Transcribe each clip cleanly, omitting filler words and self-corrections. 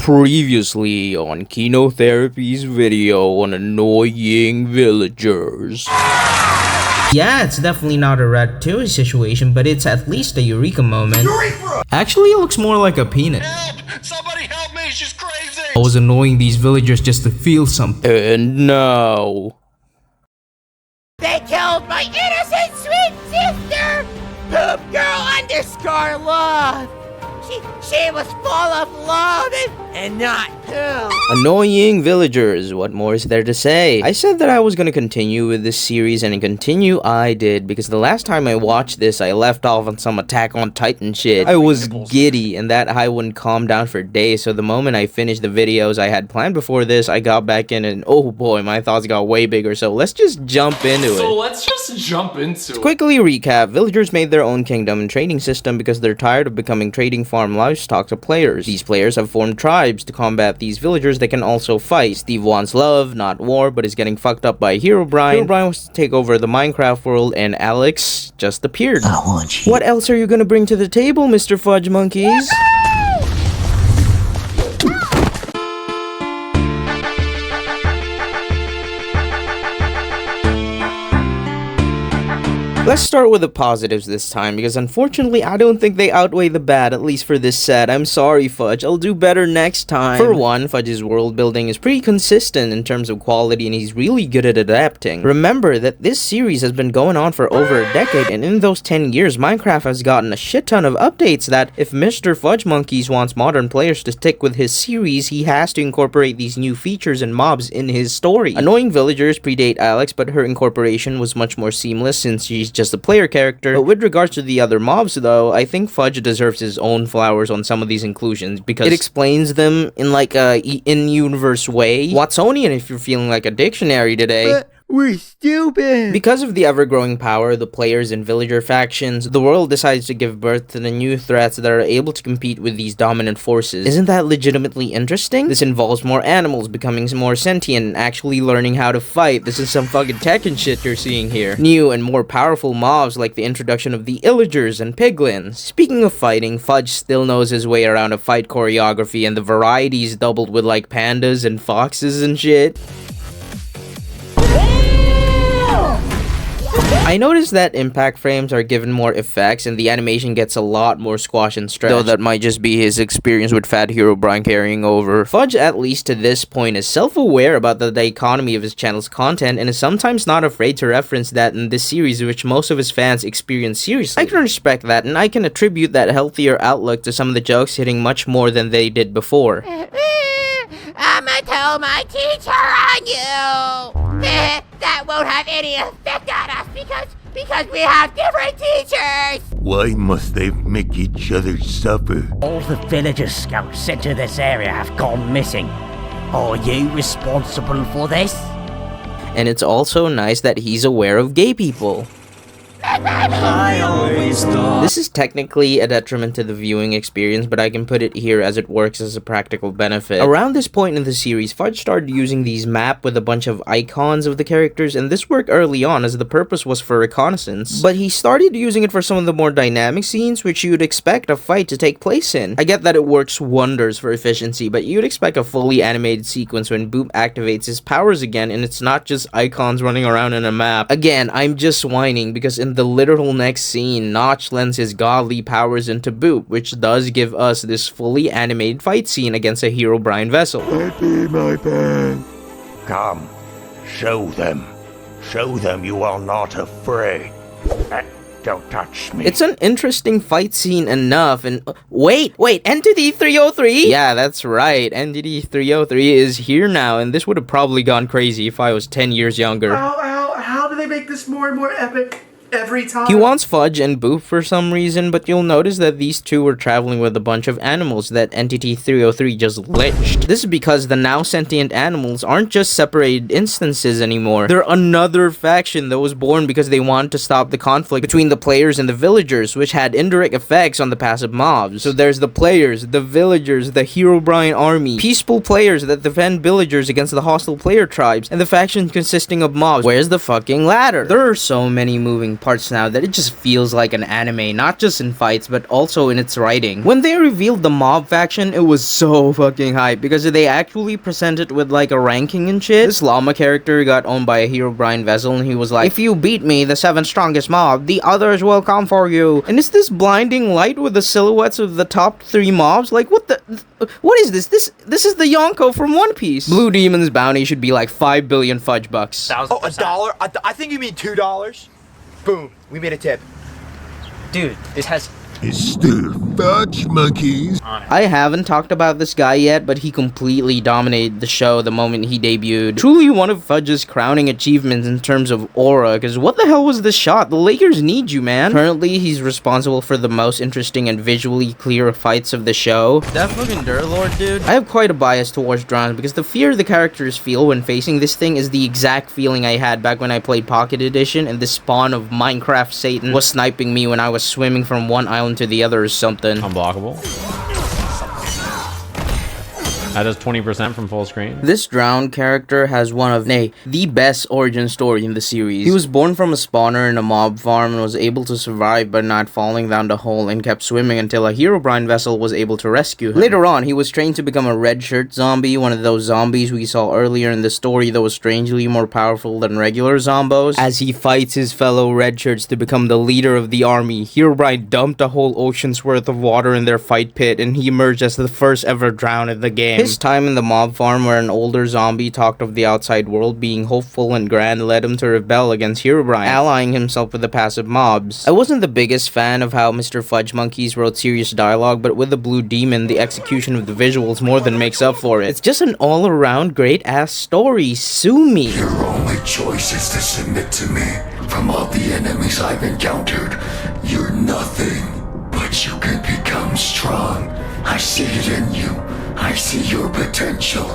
Previously on Kenotherapy's video on annoying villagers. Yeah, it's definitely not a Ratatouille situation, but it's at least a eureka moment. Actually, it looks more like a peanut. Help! Somebody help me, she's crazy! I was annoying these villagers just to feel something. And now... They killed my innocent sweet sister! Poop girl_love! She was full of love and not poo. Annoying villagers, what more is there to say? I said that I was gonna continue with this series, and continue I did, because the last time I watched this, I left off on some Attack on Titan shit. I was giddy, and that high wouldn't calm down for days, so the moment I finished the videos I had planned before this, I got back in, and oh boy, my thoughts got way bigger, so let's just jump into it. So let's just jump into it. Quickly recap, villagers made their own kingdom and trading system because they're tired of becoming trading farm livestock to players. These players have formed tribes to combat these villagers that can also fight. Steve wants love, not war, but is getting fucked up by Herobrine. Herobrine wants to take over the Minecraft world, and Alex just appeared. I want you. What else are you gonna bring to the table, Mr. FudgeMonkeyz? Let's start with the positives this time, because unfortunately I don't think they outweigh the bad, at least for this set. I'm sorry, Fudge, I'll do better next time. For one, Fudge's world building is pretty consistent in terms of quality, and he's really good at adapting. Remember that this series has been going on for over a decade, and in those 10 years, Minecraft has gotten a shit ton of updates that, if Mr. FudgeMonkeyz wants modern players to stick with his series, he has to incorporate these new features and mobs in his story. Annoying villagers predate Alex, but her incorporation was much more seamless since she's just a player character. But with regards to the other mobs though, I think Fudge deserves his own flowers on some of these inclusions because it explains them in like a in-universe way. Watsonian if you're feeling like a dictionary today. But we're stupid! Because of the ever-growing power of the players and villager factions, the world decides to give birth to the new threats that are able to compete with these dominant forces. Isn't that legitimately interesting? This involves more animals becoming more sentient and actually learning how to fight. This is some fucking Tekken shit you're seeing here. New and more powerful mobs like the introduction of the Illagers and Piglins. Speaking of fighting, Fudge still knows his way around a fight choreography, and the varieties doubled with like pandas and foxes and shit. I noticed that impact frames are given more effects and the animation gets a lot more squash and stretch. Though that might just be his experience with Fat Herobrine carrying over. Fudge, at least to this point, is self-aware about the dichotomy of his channel's content and is sometimes not afraid to reference that in this series, which most of his fans experience seriously. I can respect that, and I can attribute that healthier outlook to some of the jokes hitting much more than they did before. I'ma tell my teacher on you! That won't have any effect on us because we have different teachers! Why must they make each other suffer? All the villager scouts sent to this area have gone missing. Are you responsible for this? And it's also nice that he's aware of gay people. I always thought. This is technically a detriment to the viewing experience, but I can put it here as it works as a practical benefit. Around this point in the series, Fudge started using these maps with a bunch of icons of the characters, and this worked early on as the purpose was for reconnaissance. But he started using it for some of the more dynamic scenes, which you would expect a fight to take place in. I get that it works wonders for efficiency, but you'd expect a fully animated sequence when Boop activates his powers again, and it's not just icons running around in a map. Again, I'm just whining, because in the literal next scene, Notch lends his godly powers into Boop, which does give us this fully animated fight scene against a Herobrine vessel. Let me my pen. Come, show them. Show them you are not afraid. Don't touch me. It's an interesting fight scene enough, and wait, Entity 303? Yeah, that's right, Entity 303 is here now, and this would have probably gone crazy if I was 10 years younger. How do they make this more and more epic every time? He wants Fudge and Boop for some reason, but you'll notice that these two were traveling with a bunch of animals that Entity 303 just glitched. This is because the now sentient animals aren't just separated instances anymore. They're another faction that was born because they wanted to stop the conflict between the players and the villagers, which had indirect effects on the passive mobs. So there's the players, the villagers, the Herobrine army, peaceful players that defend villagers against the hostile player tribes, and the faction consisting of mobs. Where's the fucking ladder? There are so many moving certain parts now that it just feels like an anime, not just in fights, but also in its writing. When they revealed the mob faction, it was so fucking hype, because they actually presented with like a ranking and shit. This llama character got owned by a Herobrine vessel, and he was like, if you beat me, the 7th strongest mob, the others will come for you. And it's this blinding light with the silhouettes of the top 3 mobs. Like, what is this? This is the Yonko from One Piece. Blue Demon's bounty should be like 5 billion fudge bucks. Oh, $1? I think you mean $2. Boom, we made a tip. Dude, this has MrFudgeMonkeyz. I haven't talked about this guy yet, but he completely dominated the show the moment he debuted. Truly one of Fudge's crowning achievements in terms of aura, because what the hell was this shot? The Lakers need you, man. Currently, he's responsible for the most interesting and visually clear fights of the show. That fucking Durlord, dude. I have quite a bias towards drones, because the fear the characters feel when facing this thing is the exact feeling I had back when I played Pocket Edition, and the spawn of Minecraft Satan was sniping me when I was swimming from one island to the other or something. Unblockable. That does 20% from full screen. This drowned character has one of, nay, the best origin story in the series. He was born from a spawner in a mob farm and was able to survive by not falling down the hole and kept swimming until a Herobrine vessel was able to rescue him. Later on, he was trained to become a red shirt zombie, one of those zombies we saw earlier in the story that was strangely more powerful than regular zombos. As he fights his fellow red shirts to become the leader of the army, Herobrine dumped a whole ocean's worth of water in their fight pit, and he emerged as the first ever drowned in the game. His time in the mob farm, where an older zombie talked of the outside world being hopeful and grand, led him to rebel against Herobrine, allying himself with the passive mobs. I wasn't the biggest fan of how MrFudgeMonkeyz wrote serious dialogue, but with the Blue Demon, the execution of the visuals more than makes up for it. It's just an all-around great-ass story. Sue me. Your only choice is to submit to me. From all the enemies I've encountered, you're nothing, but you can become strong. I see it in you. I see your potential.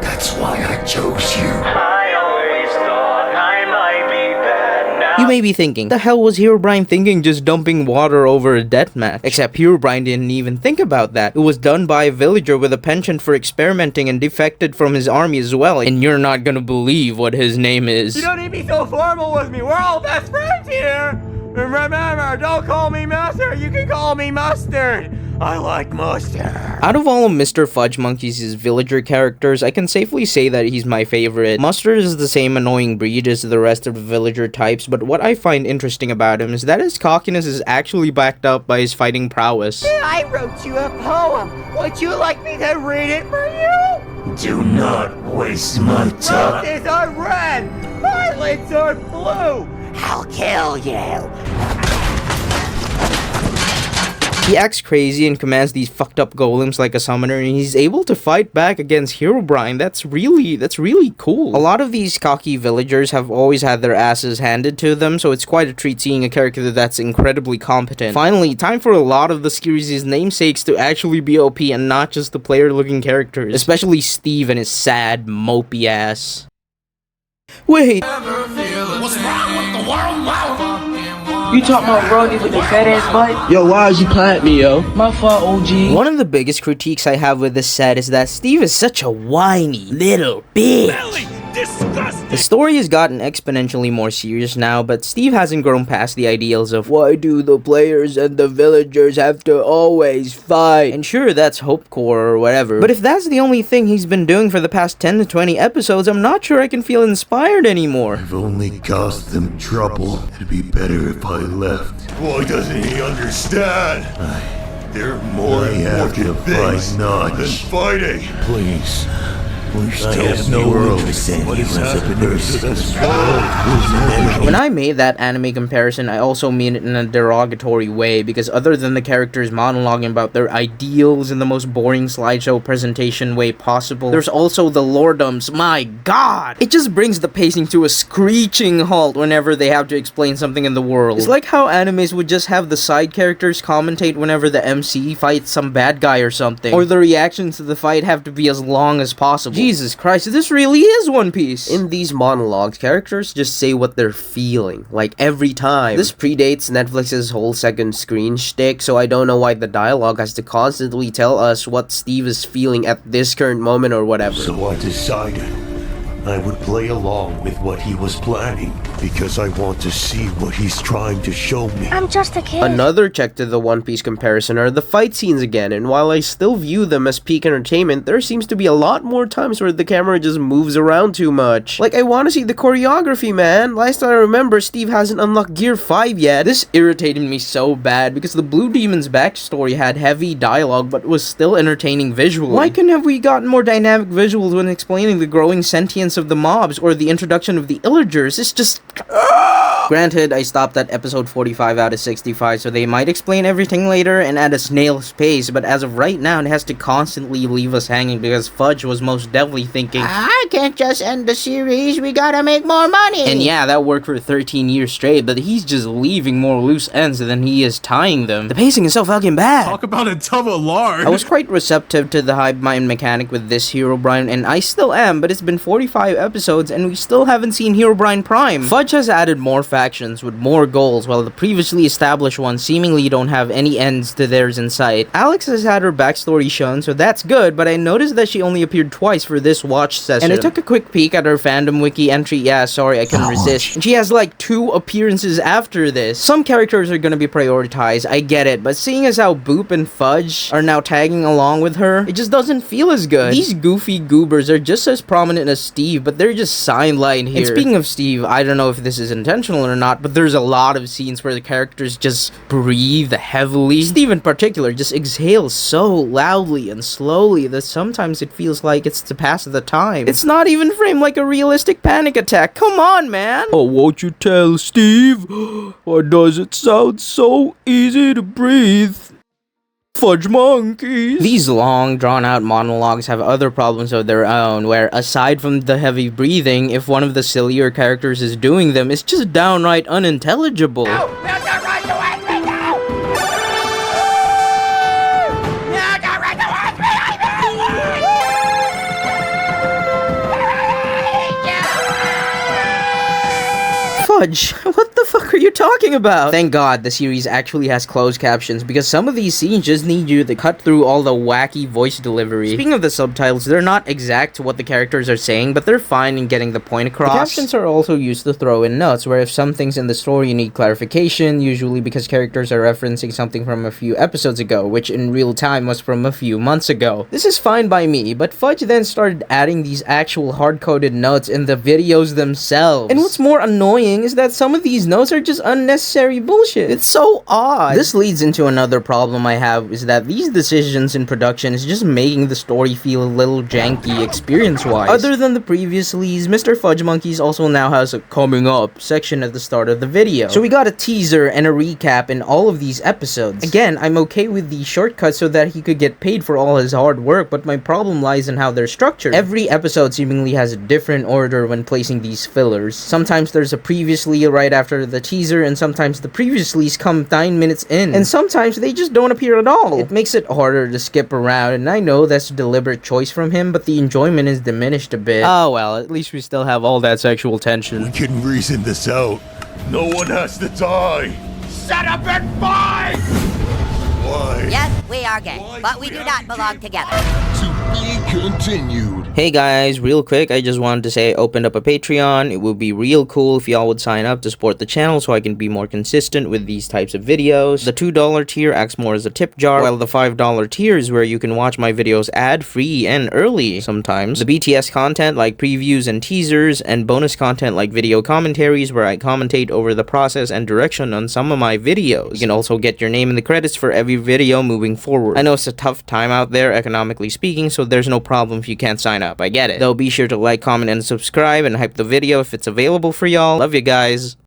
That's why I chose you. I always thought I might be bad now. You may be thinking, the hell was Herobrine thinking just dumping water over a deathmatch? Except Herobrine didn't even think about that. It was done by a villager with a penchant for experimenting and defected from his army as well. And you're not gonna believe what his name is. You don't need to be so formal with me. We're all best friends here. And remember, don't call me Master. You can call me Mustard. I like mustard. Out of all of MrFudgeMonkeyz' villager characters, I can safely say that he's my favorite. Mustard is the same annoying breed as the rest of the villager types, but what I find interesting about him is that his cockiness is actually backed up by his fighting prowess. I wrote you a poem. Would you like me to read it for you? Do not waste my time. Roses are red. Violets are blue. I'll kill you. He acts crazy and commands these fucked up golems like a summoner, and he's able to fight back against Herobrine. That's really cool. A lot of these cocky villagers have always had their asses handed to them, so it's quite a treat seeing a character that's incredibly competent. Finally, time for a lot of the series' namesakes to actually be OP and not just the player-looking characters. Especially Steve and his sad, mopey ass. Wait! What's wrong with the world? You talking about Brody with the fat ass butt? Yo, why is you playing at me, yo? My fault, OG. One of the biggest critiques I have with this set is that Steve is such a whiny little bitch. Disgusting. The story has gotten exponentially more serious now, but Steve hasn't grown past the ideals of why do the players and the villagers have to always fight? And sure, that's hopecore or whatever, but if that's the only thing he's been doing for the past 10 to 20 episodes, I'm not sure I can feel inspired anymore. I've only caused them trouble. It'd be better if I left. Why doesn't he understand? They're more important things than fighting. Please. I have no interest in what is happening to this world. When I made that anime comparison, I also mean it in a derogatory way, because other than the characters monologuing about their ideals in the most boring slideshow presentation way possible, there's also the lordoms. My god! It just brings the pacing to a screeching halt whenever they have to explain something in the world. It's like how animes would just have the side characters commentate whenever the MC fights some bad guy or something, or the reactions to the fight have to be as long as possible. Jesus Christ, this really is One Piece! In these monologues, characters just say what they're feeling, like every time. This predates Netflix's whole second screen shtick, so I don't know why the dialogue has to constantly tell us what Steve is feeling at this current moment or whatever. So I decided I would play along with what he was planning because I want to see what he's trying to show me. I'm just a kid. Another check to the One Piece comparison are the fight scenes again, and while I still view them as peak entertainment, there seems to be a lot more times where the camera just moves around too much. Like, I want to see the choreography, man. Last I remember, Steve hasn't unlocked Gear 5 yet. This irritated me so bad because the Blue Demon's backstory had heavy dialogue but was still entertaining visually. Why couldn't have we gotten more dynamic visuals when explaining the growing sentience of the mobs or the introduction of the Illagers? It's just... Granted, I stopped at episode 45 out of 65, so they might explain everything later and at a snail's pace, but as of right now, it has to constantly leave us hanging because Fudge was most definitely thinking, I can't just end the series, we gotta make more money! And yeah, that worked for 13 years straight, but he's just leaving more loose ends than he is tying them. The pacing is so fucking bad! Talk about a double lard! I was quite receptive to the hive mind mechanic with this Herobrine, and I still am, but it's been 45 episodes and we still haven't seen Herobrine Prime. Fudge has added more factions with more goals, while the previously established ones seemingly don't have any ends to theirs in sight. Alex has had her backstory shown, so that's good, but I noticed that she only appeared twice for this watch session. And I took a quick peek at her fandom wiki entry. Yeah, sorry, I couldn't resist. And she has like 2 appearances after this. Some characters are gonna be prioritized, I get it, but seeing as how Boop and Fudge are now tagging along with her, it just doesn't feel as good. These goofy goobers are just as prominent as Steve, but they're just sidelined here. And speaking of Steve, I don't know if this is intentional or not, but there's a lot of scenes where the characters just breathe heavily. Steve in particular just exhales so loudly and slowly that sometimes it feels like it's to pass the time. It's not even framed like a realistic panic attack. Come on, man! Oh, won't you tell Steve? Why does it sound so easy to breathe? ViIIagers. These long, drawn-out monologues have other problems of their own, where, aside from the heavy breathing, if one of the sillier characters is doing them, it's just downright unintelligible. No, there's no right to watch me now! No, no right to watch me! Fudge, what the fuck are you talking about? Thank God the series actually has closed captions, because some of these scenes just need you to cut through all the wacky voice delivery. Speaking of the subtitles, they're not exact to what the characters are saying, but they're fine in getting the point across. The captions are also used to throw in notes, where if some things in the story need clarification, usually because characters are referencing something from a few episodes ago, which in real time was from a few months ago. This is fine by me, but Fudge then started adding these actual hard-coded notes in the videos themselves. And what's more annoying is that some of these notes are just unnecessary bullshit. It's so odd. This leads into another problem I have, is that these decisions in production is just making the story feel a little janky experience-wise. Other than the previous leads, MrFudgeMonkeyz also now has a coming up section at the start of the video. So we got a teaser and a recap in all of these episodes. Again, I'm okay with these shortcuts so that he could get paid for all his hard work, but my problem lies in how they're structured. Every episode seemingly has a different order when placing these fillers. Sometimes there's a previously right after the teaser, and sometimes the previouslys come 9 minutes in, and sometimes they just don't appear at all. It makes it harder to skip around, and I know that's a deliberate choice from him, but the enjoyment is diminished a bit. Oh well, at least we still have all that sexual tension. We can reason this out. No one has to die. Shut up and fight! Why? Yes, we are gay, but we do not belong together. To be continued. Hey guys, real quick, I just wanted to say I opened up a Patreon. It would be real cool if y'all would sign up to support the channel so I can be more consistent with these types of videos. The $2 tier acts more as a tip jar, while the $5 tier is where you can watch my videos ad-free and early sometimes. The BTS content like previews and teasers, and bonus content like video commentaries where I commentate over the process and direction on some of my videos. You can also get your name in the credits for every video moving forward. I know it's a tough time out there economically speaking, so there's no problem if you can't sign up. I get it. Though be sure to like, comment, and subscribe, and hype the video if it's available for y'all. Love you guys.